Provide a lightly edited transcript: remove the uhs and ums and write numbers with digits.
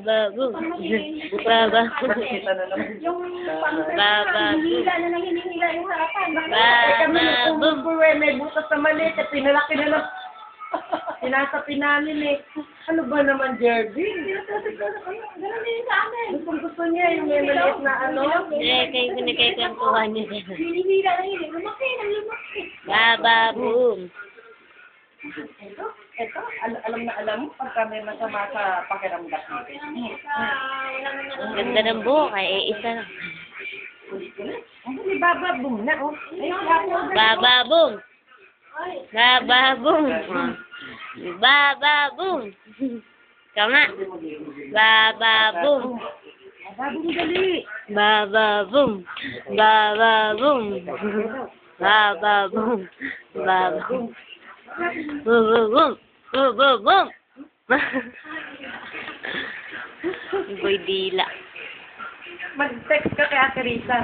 Ba, boom. Ba, ba, Kita na naman. Yung hinihila na nang hinihila yung harapan. boom. May butas na maliit. Pinalaki na lang. Sinasapi namin eh. Ano ba naman, Jerby? Ganun din sa amin. Gusto niya yung may maliit na ano. Kayo kinikwentuhan niyo. Hinihila na yun. Lumaki. Ba, boom. Ito, alam na alam mo pagka may masama sa pakiramdam. Ganda ng buhok, ay isa lang. May bababong na, oh. Bababong. Bababong. Bababong. Ikaw nga. Bababong. Bababong dali. Bababong. Bababong. Bababong. Bababong. Bababong. Bababong. Boy dila. Mag-text ka kay Ate Rita.